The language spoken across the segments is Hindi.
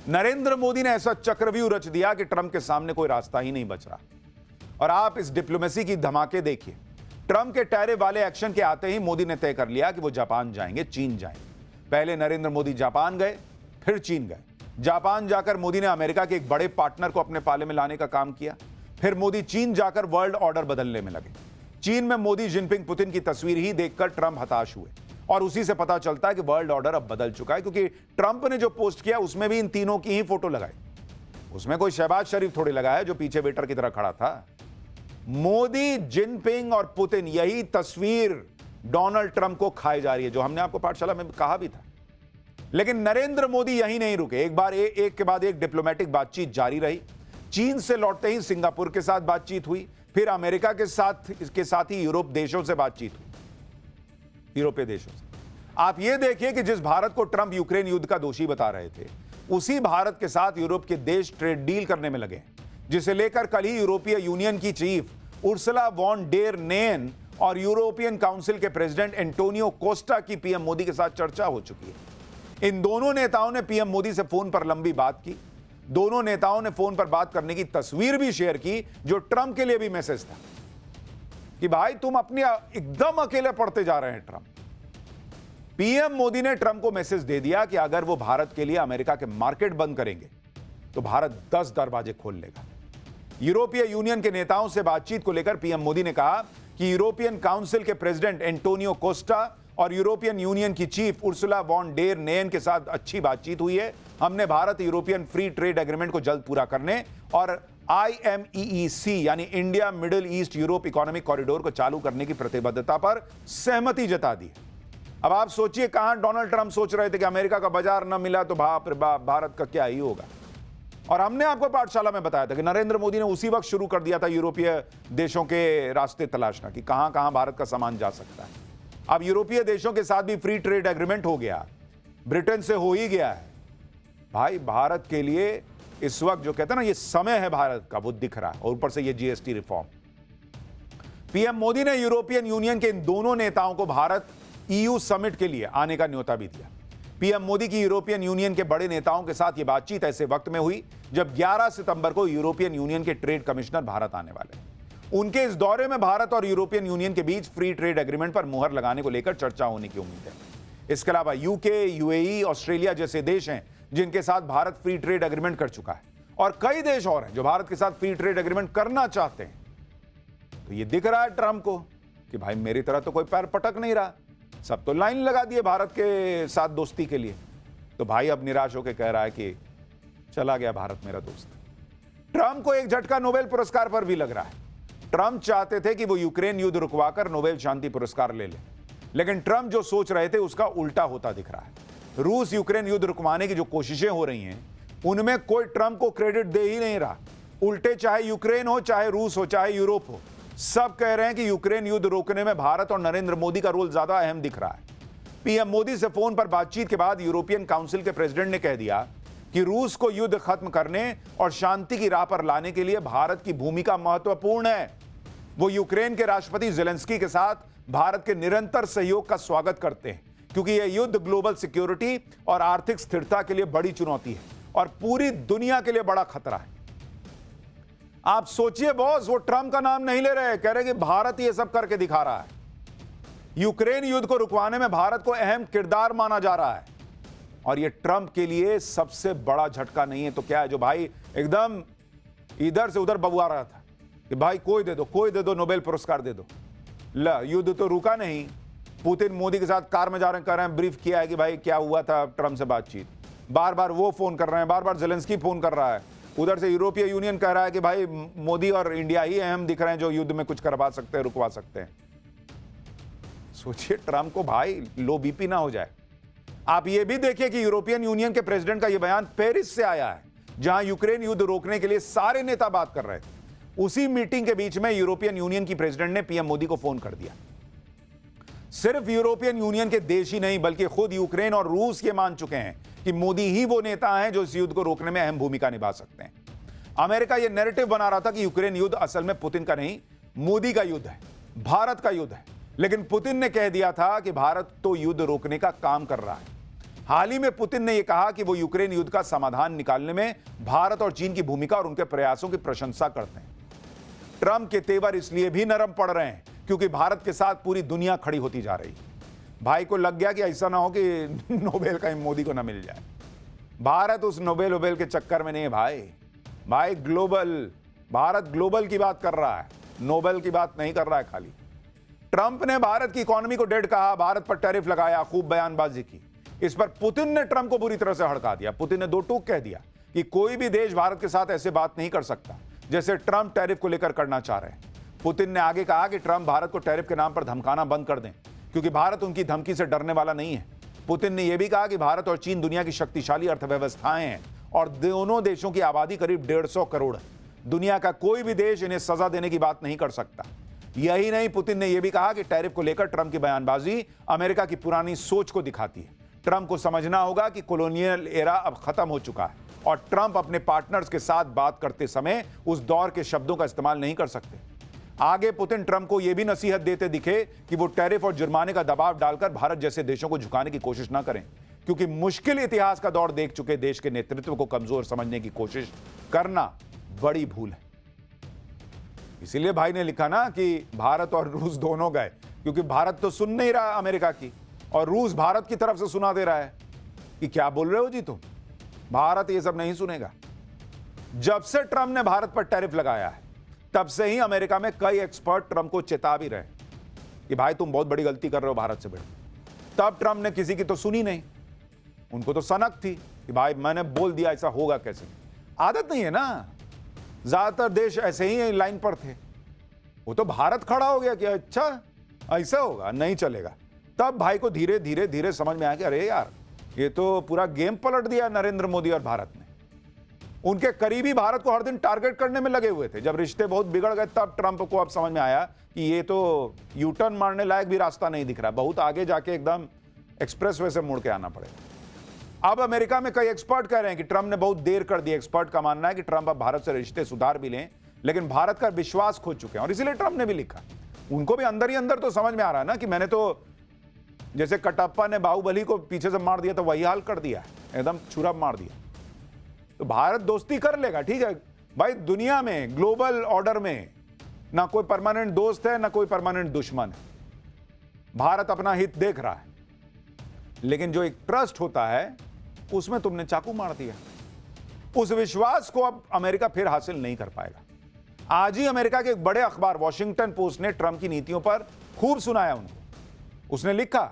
नरेंद्र मोदी ने ऐसा चक्रव्यूह रच दिया कि ट्रंप के सामने कोई रास्ता ही नहीं बच रहा। और आप इस डिप्लोमेसी की धमाके देखिए। ट्रंप के टैरिफ वाले एक्शन के आते ही मोदी ने तय कर लिया कि वो जापान जाएंगे, चीन जाएंगे। पहले नरेंद्र मोदी जापान गए, फिर चीन गए। जापान जाकर मोदी ने अमेरिका के एक बड़े पार्टनर को अपने पाले में लाने का काम किया। फिर मोदी चीन जाकर वर्ल्ड ऑर्डर बदलने में लगे। चीन में मोदी जिनपिंग पुतिन की तस्वीर ही देखकर ट्रंप हताश हुए और उसी से पता चलता है कि वर्ल्ड ऑर्डर अब बदल चुका है, क्योंकि ट्रंप ने जो पोस्ट किया उसमें भी इन तीनों की ही फोटो लगाई। उसमें कोई शहबाज शरीफ थोड़ी लगाया जो पीछे वेटर की तरह खड़ा था। मोदी, जिनपिंग और पुतिन, यही तस्वीर डोनाल्ड ट्रंप को खाई जा रही है, जो हमने आपको पाठशाला में कहा भी था। लेकिन नरेंद्र मोदी यहीं नहीं रुके। एक के बाद एक डिप्लोमेटिक बातचीत जारी रही। चीन से लौटते ही सिंगापुर के साथ बातचीत हुई, फिर अमेरिका के साथ, इसके साथ ही यूरोप देशों से बातचीत हुई, यूरोपीय देशों से। आप यह देखिए कि जिस भारत को ट्रंप यूक्रेन युद्ध का दोषी बता रहे थे, उसी भारत के साथ यूरोप के देश ट्रेड डील करने में लगे, जिसे लेकर कल ही यूरोपीय यूनियन की chief Ursula von der Leyen और यूरोपियन काउंसिल के प्रेसिडेंट एंटोनियो कोस्टा की पीएम मोदी के साथ चर्चा हो चुकी है। इन दोनों नेताओं ने पीएम मोदी से फोन पर लंबी बात की। दोनों नेताओं ने फोन पर बात करने की तस्वीर भी शेयर की, जो ट्रंप के लिए भी मैसेज था कि भाई तुम अपने एकदम अकेले पड़ते जा रहे हैं ट्रंप। पीएम मोदी ने ट्रंप को मैसेज दे दिया कि अगर वो भारत के लिए अमेरिका के मार्केट बंद करेंगे तो भारत 10 दरवाजे खोल लेगा। यूरोपीय यूनियन के नेताओं से बातचीत को लेकर पीएम मोदी ने कहा कि यूरोपियन काउंसिल के प्रेसिडेंट एंटोनियो कोस्टा और यूरोपियन यूनियन की chief Ursula von der Leyen के साथ अच्छी बातचीत हुई है। हमने Bharat European free trade agreement को जल्द पूरा करने और IMEEC यानी India Middle East Europe economic corridor को चालू करने की प्रतिबद्धता पर सहमति जता दी। अब आप सोचिए, कहां डोनाल्ड ट्रंप सोच रहे थे कि अमेरिका का बाजार न मिला तो भारत का क्या ही होगा। और हमने आपको पाठशाला में बताया था कि नरेंद्र मोदी ने उसी वक्त शुरू कर दिया था यूरोपीय देशों के रास्ते तलाशना कि कहां कहां भारत का सामान जा सकता है। अब यूरोपीय देशों के साथ भी फ्री ट्रेड एग्रीमेंट हो गया, ब्रिटेन से हो ही गया है। भाई भारत के लिए इस वक्त जो कहते हैं ना, ये समय है भारत का, वो दिख रहा है। और ऊपर से ये GST रिफॉर्म। पीएम मोदी ने यूरोपियन यूनियन के इन दोनों नेताओं को भारत EU समिट के लिए आने का न्योता भी दिया। पीएम मोदी की यूरोपियन यूनियन के बड़े नेताओं के साथ यह बातचीत ऐसे वक्त में हुई जब 11 सितंबर को यूरोपियन यूनियन के ट्रेड कमिश्नर भारत आने वाले हैं। उनके इस दौरे में भारत और यूरोपियन यूनियन के बीच फ्री ट्रेड एग्रीमेंट पर मुहर लगाने को लेकर चर्चा होने की उम्मीद है। इसके अलावा UK, UAE, ऑस्ट्रेलिया जैसे देश हैं जिनके साथ भारत फ्री ट्रेड एग्रीमेंट कर चुका है, और कई देश और हैं जो भारत के साथ फ्री ट्रेड एग्रीमेंट करना चाहते हैं। तो ये दिख रहा है ट्रंप को कि भाई मेरी तरह तो कोई पैर पटक नहीं रहा, सब तो लाइन लगा दिए भारत के साथ दोस्ती के लिए। तो भाई अब निराश होकर कह रहा है कि चला गया भारत मेरा दोस्त। ट्रंप को एक झटका नोबेल पुरस्कार पर भी लग रहा है। ट्रंप चाहते थे कि वो यूक्रेन युद्ध रुकवाकर नोबेल शांति पुरस्कार ले ले, लेकिन ट्रंप जो सोच रहे थे उसका उल्टा होता दिख रहा है। रूस यूक्रेन युद्ध रुकवाने की जो कोशिशें हो रही हैं, उनमें कोई ट्रंप को क्रेडिट दे ही नहीं रहा। उल्टे चाहे यूक्रेन हो, चाहे रूस हो, चाहे यूरोप हो, सब कह रहे हैं कि यूक्रेन युद्ध रोकने में भारत और नरेंद्र मोदी का रोल ज्यादा अहम दिख रहा है। पीएम मोदी से फोन पर बातचीत के बाद यूरोपियन काउंसिल के प्रेसिडेंट ने कह दिया कि रूस को युद्ध खत्म करने और शांति की राह पर लाने के लिए भारत की भूमिका महत्वपूर्ण है। वो यूक्रेन के राष्ट्रपति ज़ेलेंस्की के साथ भारत के निरंतर सहयोग का स्वागत करते हैं, क्योंकि यह युद्ध ग्लोबल सिक्योरिटी और आर्थिक स्थिरता के लिए बड़ी चुनौती है और पूरी दुनिया के लिए बड़ा खतरा है। आप सोचिए बॉस, वो ट्रंप का नाम नहीं ले रहे, कह रहे कि भारत ये सब करके दिखा रहा है। यूक्रेन युद्ध को रुकवाने में भारत को अहम किरदार माना जा रहा है, और ये ट्रंप के लिए सबसे बड़ा झटका नहीं है तो क्या है, जो भाई एकदम इधर से उधर बबुआ रहा था कि भाई कोई दे दो, नोबेल पुरस्कार दे दो। युद्ध तो रुका नहीं। पुतिन मोदी के साथ कार में जा रहे हैं, कह रहे हैं ब्रीफ किया है कि भाई क्या हुआ था ट्रंप से बातचीत। बार बार वो फोन कर रहे हैं, बार बार ज़ेलेंस्की फोन कर रहा है। उधर से यूरोपीय यूनियन कह रहा है कि भाई मोदी और इंडिया ही अहम दिख रहे हैं जो युद्ध में कुछ करवा सकते हैं, रुकवा सकते हैं। सोचिए ट्रंप को भाई लो बीपी ना हो जाए। आप ये भी देखिए कि यूरोपियन यूनियन के प्रेसिडेंट का यह बयान पेरिस से आया है, जहां यूक्रेन युद्ध रोकने के लिए सारे नेता बात कर रहे थे। उसी मीटिंग के बीच में यूरोपियन यूनियन की प्रेसिडेंट ने पीएम मोदी को फोन कर दिया। सिर्फ यूरोपियन यूनियन के देश ही नहीं बल्कि खुद यूक्रेन और रूस ये मान चुके हैं कि मोदी ही वो नेता हैं जो इस युद्ध को रोकने में अहम भूमिका निभा सकते हैं। अमेरिका ये नैरेटिव बना रहा था कि यूक्रेन युद्ध असल में पुतिन का नहीं, मोदी का युद्ध है, भारत का युद्ध है। लेकिन पुतिन ने कह दिया था कि भारत तो युद्ध रोकने का काम कर रहा है। हाल ही में पुतिन ने यह कहा कि वो यूक्रेन युद्ध का समाधान निकालने में भारत और चीन की भूमिका और उनके प्रयासों की प्रशंसा करते हैं। ट्रंप के तेवर इसलिए भी नरम पड़ रहे हैं क्योंकि भारत के साथ पूरी दुनिया खड़ी होती जा रही है। भाई को लग गया कि ऐसा ना हो कि नोबेल कहीं मोदी को ना मिल जाए। भारत उस नोबेल के चक्कर में नहीं है भाई ग्लोबल, भारत ग्लोबल की बात कर रहा है, नोबेल की बात नहीं कर रहा है खाली। ट्रंप ने भारत की इकोनॉमी को डेड कहा, भारत पर टैरिफ लगाया, खूब बयानबाजी की। इस पर पुतिन ने ट्रंप को बुरी तरह से हड़का दिया। पुतिन ने दो टूक कह दिया कि कोई भी देश भारत के साथ ऐसे बात नहीं कर सकता जैसे ट्रंप टैरिफ को लेकर करना चाह रहे हैं। पुतिन ने आगे कहा कि ट्रंप भारत को टैरिफ के नाम पर धमकाना बंद कर दें क्योंकि भारत उनकी धमकी से डरने वाला नहीं है। पुतिन ने यह भी कहा कि भारत और चीन दुनिया की शक्तिशाली अर्थव्यवस्थाएं हैं और दोनों देशों की आबादी करीब 150 करोड़ है। दुनिया का कोई भी देश इन्हें सजा देने की बात नहीं कर सकता। यही नहीं, पुतिन ने यह भी कहा कि टैरिफ को लेकर ट्रंप की बयानबाजी अमेरिका की पुरानी सोच को दिखाती है। ट्रंप को समझना होगा कि कॉलोनियल एरा अब खत्म हो चुका है और ट्रंप अपने पार्टनर्स के साथ बात करते समय उस दौर के शब्दों का इस्तेमाल नहीं कर सकते। आगे पुतिन ट्रंप को यह भी नसीहत देते दिखे कि वो टैरिफ और जुर्माने का दबाव डालकर भारत जैसे देशों को झुकाने की कोशिश ना करें, क्योंकि मुश्किल इतिहास का दौर देख चुके देश के नेतृत्व को कमजोर समझने की कोशिश करना बड़ी भूल है। इसीलिए भाई ने लिखा ना कि भारत और रूस दोनों गए, क्योंकि भारत तो सुन नहीं रहा अमेरिका की और रूस भारत की तरफ से सुना दे रहा है कि क्या बोल रहे हो जी तुम। भारत ये सब नहीं सुनेगा। जब से ट्रंप ने भारत पर टैरिफ लगाया है तब से ही अमेरिका में कई एक्सपर्ट ट्रंप को चेता भी रहे कि भाई तुम बहुत बड़ी गलती कर रहे हो भारत से। तब ट्रंप ने किसी की तो सुनी नहीं। उनको तो सनक थी कि भाई मैंने बोल दिया, ऐसा होगा कैसे। आदत नहीं है ना, ज्यादातर देश ऐसे ही लाइन पर थे। वो तो भारत खड़ा हो गया कि अच्छा ऐसा होगा, नहीं चलेगा। तब भाई को धीरे धीरे धीरे समझ में आया कि अरे यार ये तो पूरा गेम पलट दिया नरेंद्र मोदी और भारत ने। उनके करीबी भारत को हर दिन टारगेट करने में लगे हुए थे। जब रिश्ते बहुत बिगड़ गए तब ट्रंप को अब समझ में आया कि ये तो यू टर्न मारने लायक भी रास्ता नहीं दिख रहा, बहुत आगे जाके एकदम एक्सप्रेसवे से मुड़ के आना पड़ेगा। अब अमेरिका में कई एक्सपर्ट कह रहे हैं कि ट्रंप ने बहुत देर कर दी। एक्सपर्ट का मानना है कि ट्रंप अब भारत से रिश्ते सुधार भी लें, लेकिन भारत का विश्वास खो चुके हैं और इसीलिए ट्रंप ने भी लिखा। उनको भी अंदर ही अंदर तो समझ में आ रहा है ना कि मैंने तो जैसे कटप्पा ने बाहुबली को पीछे से मार दिया तो वही हाल कर दिया, एकदम छुरा मार दिया। तो भारत दोस्ती कर लेगा, ठीक है भाई। दुनिया में ग्लोबल ऑर्डर में ना कोई परमानेंट दोस्त है ना कोई परमानेंट दुश्मन है। भारत अपना हित देख रहा है, लेकिन जो एक ट्रस्ट होता है उसमें तुमने चाकू मार दिया। उस विश्वास को अब अमेरिका फिर हासिल नहीं कर पाएगा। आज ही अमेरिका के एक बड़े अखबार वॉशिंगटन पोस्ट ने ट्रंप की नीतियों पर खूब सुनाया उनको। उसने लिखा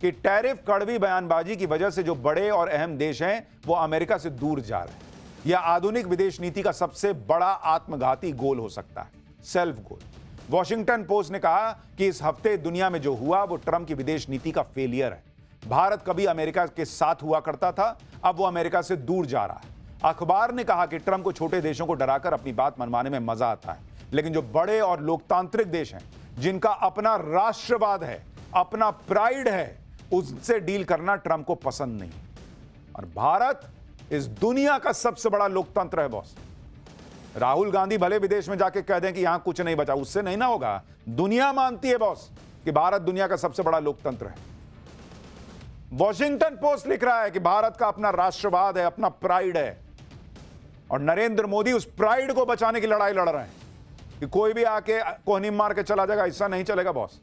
कि टैरिफ कड़वी बयानबाजी की वजह से जो बड़े और अहम देश हैं वो अमेरिका से दूर जा रहे हैं। यह आधुनिक विदेश नीति का सबसे बड़ा आत्मघाती गोल हो सकता है, सेल्फ गोल। वॉशिंगटन पोस्ट ने कहा कि इस हफ्ते दुनिया में जो हुआ वो ट्रंप की विदेश नीति का फेलियर है। भारत कभी अमेरिका के साथ हुआ करता था, अब वो अमेरिका से दूर जा रहा है। अखबार ने कहा कि ट्रंप को छोटे देशों को डराकर अपनी बात मनवाने में मजा आता है, लेकिन जो बड़े और लोकतांत्रिक देश हैं, जिनका अपना राष्ट्रवाद है, अपना प्राइड है, उनसे डील करना ट्रंप को पसंद नहीं। और भारत इस दुनिया का सबसे बड़ा लोकतंत्र है बॉस। राहुल गांधी भले विदेश में जाके कह दें कि यहां कुछ नहीं बचा, उससे नहीं ना होगा। दुनिया मानती है बॉस कि भारत दुनिया का सबसे बड़ा लोकतंत्र है। वॉशिंगटन पोस्ट लिख रहा है कि भारत का अपना राष्ट्रवाद है, अपना प्राइड है, और नरेंद्र मोदी उस प्राइड को बचाने की लड़ाई लड़ रहे हैं कि कोई भी आके कोहनी मार के चला जाएगा, ऐसा नहीं चलेगा बॉस।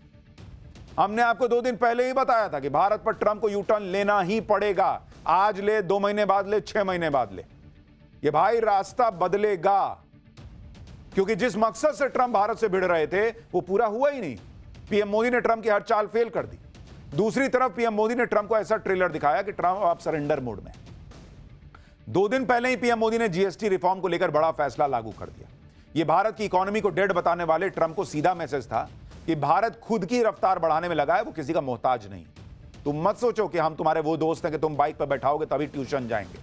हमने आपको 2 दिन पहले ही बताया था कि भारत पर ट्रंप को यू टर्न लेना ही पड़ेगा। आज ले, 2 महीने बाद ले, 6 महीने बाद ले, ये भाई रास्ता बदलेगा, क्योंकि जिस मकसद से ट्रंप भारत से भिड़ रहे थे वो पूरा हुआ ही नहीं। पीएम मोदी ने ट्रंप की हर चाल फेल कर दी। दूसरी तरफ पीएम मोदी ने ट्रंप को ऐसा ट्रेलर दिखाया कि ट्रंप अब सरेंडर मोड में। 2 दिन पहले ही पीएम मोदी ने जीएसटी रिफॉर्म को लेकर बड़ा फैसला लागू कर दिया। यह भारत की इकोनॉमी को डेड बताने वाले ट्रंप को सीधा मैसेज था कि भारत खुद की रफ्तार बढ़ाने में लगा है, वो किसी का मोहताज नहीं। तुम मत सोचो कि हम तुम्हारे वो दोस्त हैं कि तुम बाइक पर बैठाओगे तभी ट्यूशन जाएंगे।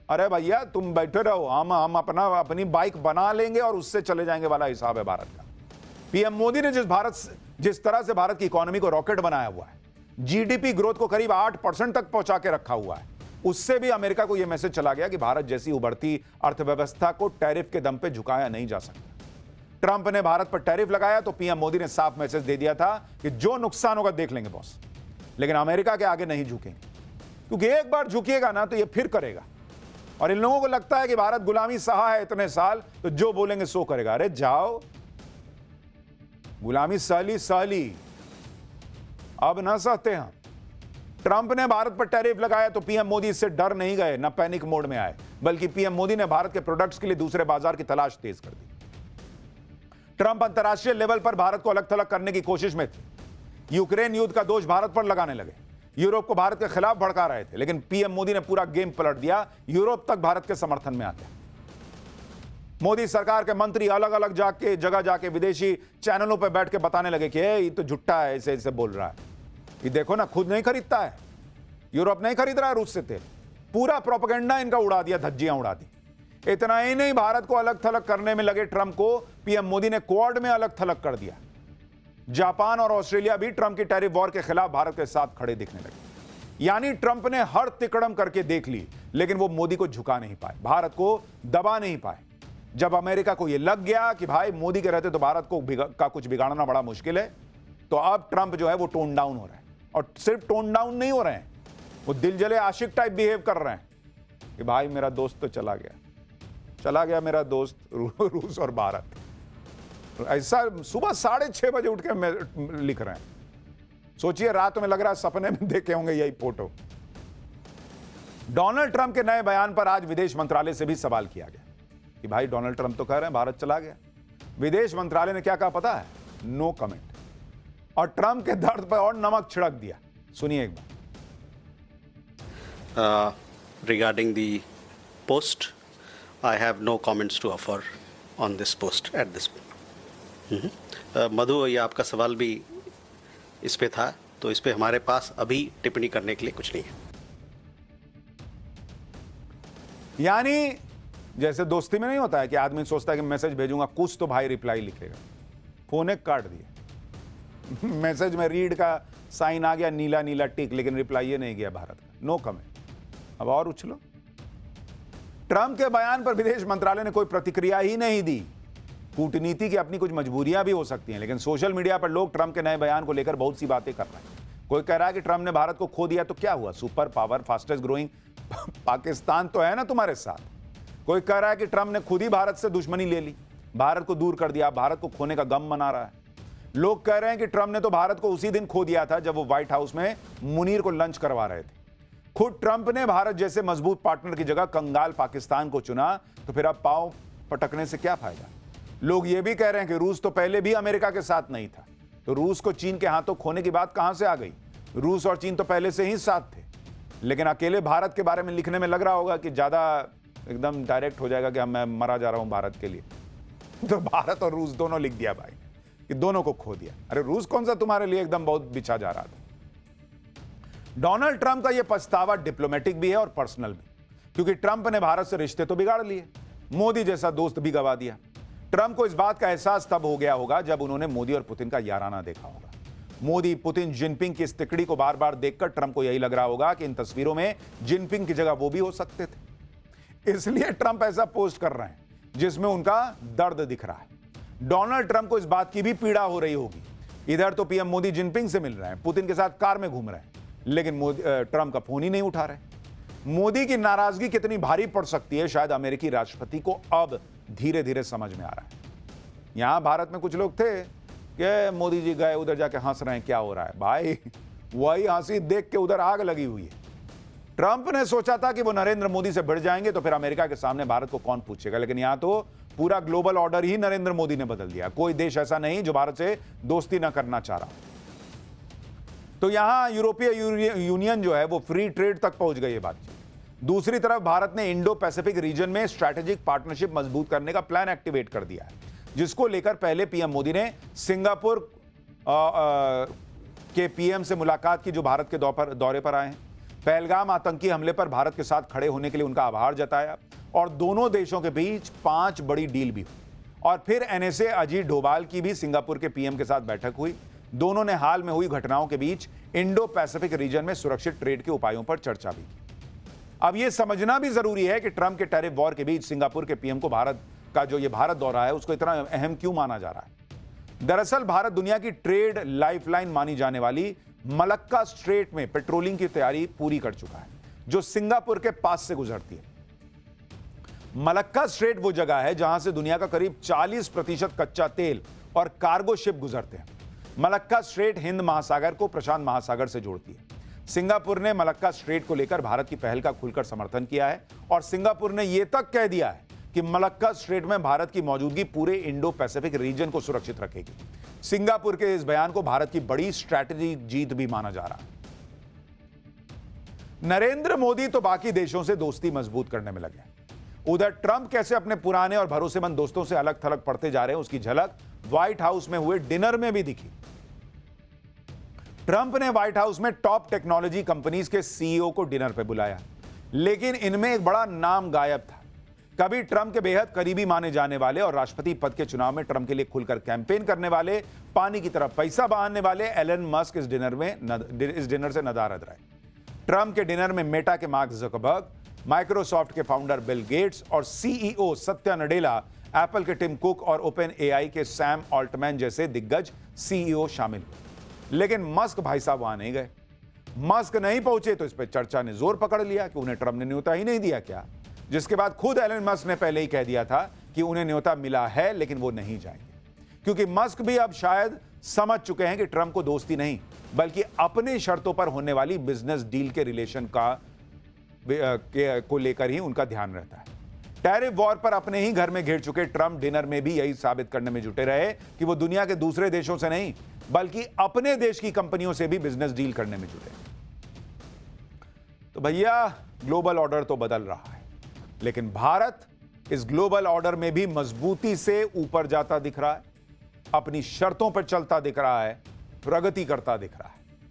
अरे भैया तुम बैठे रहो, हम अपनी बाइक बना लेंगे और उससे चले जाएंगे वाला हिसाब है भारत का। पीएम मोदी ने जिस तरह से भारत की इकोनॉमी को रॉकेट बनाया हुआ है, जीडीपी ग्रोथ को करीब 8% तक पहुंचा के रखा हुआ है, उससे भी अमेरिका को यह मैसेज चला गया कि भारत जैसी उभरती अर्थव्यवस्था को टैरिफ के दम पे झुकाया नहीं जा सकता। ट्रंप ने भारत पर टैरिफ लगाया तो पीएम मोदी ने साफ मैसेज दे दिया था कि जो नुकसान होगा देख लेंगे बॉस, लेकिन अमेरिका के आगे नहीं झुकेंगे। क्योंकि एक बार झुकिएगा ना तो ये फिर करेगा। और इन लोगों को लगता है कि भारत गुलामी सहा है इतने साल, तो जो बोलेंगे सो करेगा। अरे जाओ, गुलामी सहली सहली, अब ना सहते हम। ट्रंप ने भारत पर टैरिफ लगाया तो पीएम मोदी इससे डर नहीं गए, न पैनिक मोड में आए, बल्कि पीएम मोदी ने भारत के प्रोडक्ट्स के लिए दूसरे बाजार की तलाश तेज कर दी। ट्रंप अंतर्राष्ट्रीय लेवल पर भारत को अलग थलग करने की कोशिश में थे। यूक्रेन युद्ध का दोष भारत पर लगाने लगे, यूरोप को भारत के खिलाफ भड़का रहे थे, लेकिन पीएम मोदी ने पूरा गेम पलट दिया। यूरोप तक भारत के समर्थन में आ गया। मोदी सरकार के मंत्री अलग अलग जगह जाके विदेशी चैनलों पर बैठ के बताने लगे कि ये तो झुट्टा है, ऐसे ऐसे बोल रहा है। ये देखो ना, खुद नहीं खरीदता है, यूरोप नहीं खरीद रहा है रूस से तेल। पूरा प्रोपेगेंडा इनका उड़ा दिया, धज्जियां उड़ा दी। इतना ही नहीं, भारत को अलग थलग करने में लगे ट्रंप को पीएम मोदी ने क्वाड में अलग थलग कर दिया। जापान और ऑस्ट्रेलिया भी ट्रंप की टैरिफ वॉर के खिलाफ भारत के साथ खड़े दिखने लगे। यानी ट्रंप ने हर तिकड़म करके देख ली, लेकिन वो मोदी को झुका नहीं पाए, भारत को दबा नहीं पाए। जब अमेरिका को यह लग गया कि भाई मोदी के रहते तो भारत का कुछ बिगाड़ना बड़ा मुश्किल है, तो अब ट्रंप जो है वो टोन डाउन हो रहा है। और सिर्फ टोन डाउन नहीं हो रहे हैं, वो दिल जले आशिक टाइप बिहेव कर रहे हैं कि भाई मेरा दोस्त तो चला गया मेरा दोस्त रूस और भारत। ऐसा सुबह 6:30 बजे उठ के लिख रहे हैं। सोचिए, रात में लग रहा है सपने में देखे होंगे यही फोटो। डोनाल्ड ट्रंप के नए बयान पर आज विदेश मंत्रालय से भी सवाल किया गया कि भाई डोनाल्ड ट्रंप तो कह रहे हैं भारत चला गया। विदेश मंत्रालय ने क्या कहा पता है? No comment. और ट्रंप के दर्द पर और नमक छिड़क दिया। सुनिए एक बार। Regarding the post, I have no comments to offer on this post at this point. मधु, ये आपका सवाल भी इस पे था, तो इस पे हमारे पास अभी टिप्पणी करने के लिए कुछ नहीं है। यानी जैसे दोस्ती में नहीं होता है कि आदमी सोचता है कि मैसेज भेजूंगा कुछ तो भाई रिप्लाई लिखेगा, फोन काट दिया। मैसेज में रीड का साइन आ गया, नीला नीला टिक, लेकिन रिप्लाई ये नहीं गया भारत का। No comment. अब और उछलो। ट्रंप के बयान पर विदेश मंत्रालय ने कोई प्रतिक्रिया ही नहीं दी। कूटनीति की अपनी कुछ मजबूरियां भी हो सकती हैं, लेकिन सोशल मीडिया पर लोग ट्रंप के नए बयान को लेकर बहुत सी बातें कर रहे हैं। कोई कह रहा है कि ट्रंप ने भारत को खो दिया तो क्या हुआ, super power, fastest growing Pakistan तो है ना तुम्हारे साथ। कोई कह रहा है कि ट्रंप ने खुद ही भारत से दुश्मनी ले ली, भारत को दूर कर दिया, भारत को खोने का गम मना रहा है। लोग कह रहे हैं कि ट्रंप ने तो भारत को उसी दिन खो दिया था जब वो व्हाइट हाउस में मुनीर को लंच करवा रहे थे। खुद ट्रंप ने भारत जैसे मजबूत पार्टनर की जगह कंगाल पाकिस्तान को चुना, तो फिर अब पांव पटकने से क्या फायदा। लोग ये भी कह रहे हैं कि रूस तो पहले भी अमेरिका के साथ नहीं था, तो रूस को चीन के हाथों खोने की बात कहां से आ गई। रूस और चीन तो पहले से ही साथ थे, लेकिन अकेले भारत के बारे में लिखने में लग रहा होगा कि ज्यादा एकदम डायरेक्ट हो जाएगा कि मैं मरा जा रहा हूं भारत के लिए। तो भारत और रूस दोनों लिख दिया भाई कि दोनों को खो दिया। अरे रूस कौन सा तुम्हारे लिए एकदम बहुत बिछा जा रहा था। डोनाल्ड ट्रंप का यह पछतावा डिप्लोमेटिक भी है और पर्सनल भी, क्योंकि ट्रंप ने भारत से रिश्ते तो बिगाड़ लिए, मोदी जैसा दोस्त भी गवा दिया। ट्रंप को इस बात का एहसास तब हो गया होगा जब उन्होंने मोदी और पुतिन का याराना देखा होगा। मोदी, पुतिन, जिनपिंग की इस तिकड़ी को बार बार देखकर ट्रंप को यही लग रहा होगा कि इन तस्वीरों में जिनपिंग की जगह वो भी हो सकते थे। इसलिए ट्रंप ऐसा पोस्ट कर रहे हैं जिसमें उनका दर्द दिख रहा है। डोनाल्ड ट्रंप को इस बात की भी पीड़ा हो रही होगी। इधर तो पीएम मोदी जिनपिंग से मिल रहे हैं, पुतिन के साथ कार में घूम रहे हैं, लेकिन ट्रंप का फोन ही नहीं उठा रहे। मोदी की नाराजगी कितनी भारी पड़ सकती है, शायद अमेरिकी राष्ट्रपति को अब धीरे धीरे समझ में आ रहा है। यहां भारत में कुछ लोग थे कि मोदी जी गए, उधर जाके हंस रहे हैं, क्या हो रहा है भाई। वही हंसी देख के उधर आग लगी हुई है। ट्रंप ने सोचा था कि वो नरेंद्र मोदी से भिड़ जाएंगे तो फिर अमेरिका के सामने भारत को कौन पूछेगा, लेकिन यहां तो पूरा ग्लोबल ऑर्डर ही नरेंद्र मोदी ने बदल दिया। कोई देश ऐसा नहीं जो भारत से दोस्ती ना करना चाह रहा। तो यहां यूरोपीय यूनियन जो है वो फ्री ट्रेड तक पहुंच गई है बातचीत। दूसरी तरफ भारत ने इंडो पैसिफिक रीजन में स्ट्रैटेजिक पार्टनरशिप मजबूत करने का प्लान एक्टिवेट कर दिया है, जिसको लेकर पहले पीएम मोदी ने सिंगापुर के पीएम से मुलाकात की, जो भारत के दौरे पर आए हैं। पहलगाम आतंकी हमले पर भारत के साथ खड़े होने के लिए उनका आभार जताया और दोनों देशों के बीच 5 बड़ी डील भी हुई। और फिर एनएसए अजीत डोभाल की भी सिंगापुर के पीएम के साथ बैठक हुई। दोनों ने हाल में हुई घटनाओं के बीच इंडो पैसिफिक रीजन में सुरक्षित ट्रेड के उपायों पर चर्चा भी की। अब यह समझना भी जरूरी है कि ट्रंप के टैरिफ वॉर के बीच सिंगापुर के पीएम को भारत का जो ये भारत दौरा है उसको इतना अहम क्यों माना जा रहा है। दरअसल भारत दुनिया की ट्रेड लाइफलाइन मानी जाने वाली मलक्का स्ट्रेट में पेट्रोलिंग की तैयारी पूरी कर चुका है। जो सिंगापुर के पास से गुजरती है। मलक्का स्ट्रेट वो जगह है जहां से दुनिया का करीब 40% कच्चा तेल और कार्गो शिप गुजरते हैं। मलक्का स्ट्रेट हिंद महासागर को प्रशांत महासागर से जोड़ती है। सिंगापुर ने मलक्का स्ट्रेट को लेकर भारत की पहल का खुलकर समर्थन किया है और सिंगापुर ने यह तक कह दिया है कि मलक्का स्ट्रेट में भारत की मौजूदगी पूरे इंडो पैसिफिक रीजन को सुरक्षित रखेगी। सिंगापुर के इस बयान को भारत की बड़ी स्ट्रैटेजिक जीत भी माना जा रहा है। नरेंद्र मोदी तो बाकी देशों से दोस्ती मजबूत करने में लगे। उधर ट्रंप कैसे अपने पुराने और भरोसेमंद दोस्तों से अलग थलग पड़ते जा रहे हैं, उसकी झलक व्हाइट हाउस में हुए डिनर में भी दिखी। ट्रंप ने व्हाइट हाउस में टॉप टेक्नोलॉजी कंपनीज के सीईओ को डिनर पर बुलाया, लेकिन इनमें एक बड़ा नाम गायब था। कभी ट्रंप के बेहद करीबी माने जाने वाले और राष्ट्रपति पद के चुनाव में ट्रंप के लिए खुलकर कैंपेन करने वाले, पानी की तरफ पैसा बहाने वाले एलन मस्क इस डिनर से नदारद रहे। ट्रंप के डिनर में मेटा के मार्क जकरबर्ग, माइक्रोसॉफ्ट के फाउंडर बिल गेट्स और सीईओ सत्या नडेला, एप्पल के टिम कुक और ओपन एआई के सैम ऑल्टमैन जैसे दिग्गज सीईओ शामिल हुए। लेकिन मस्क भाई साहब वहां नहीं गए। मस्क नहीं पहुंचे तो इस पर चर्चा ने जोर पकड़ लिया कि उन्हें ट्रंप ने न्योता ही नहीं दिया क्या, जिसके बाद खुद एलन मस्क ने पहले ही कह दिया था कि उन्हें न्योता मिला है लेकिन वो नहीं जाएंगे, क्योंकि मस्क भी अब शायद समझ चुके हैं कि ट्रंप को दोस्ती नहीं बल्कि अपनी शर्तों पर होने वाली बिजनेस डील के रिलेशन को लेकर ही उनका ध्यान रहता है। टैरिफ वॉर पर अपने ही घर में घिर चुके ट्रंप डिनर में भी यही साबित करने में जुटे रहे कि वो दुनिया के दूसरे देशों से नहीं बल्कि अपने देश की कंपनियों से भी बिजनेस डील करने में जुटे। तो भैया ग्लोबल ऑर्डर तो बदल रहा है, लेकिन भारत इस ग्लोबल ऑर्डर में भी मजबूती से ऊपर जाता दिख रहा है, अपनी शर्तों पर चलता दिख रहा है, प्रगति करता दिख रहा है।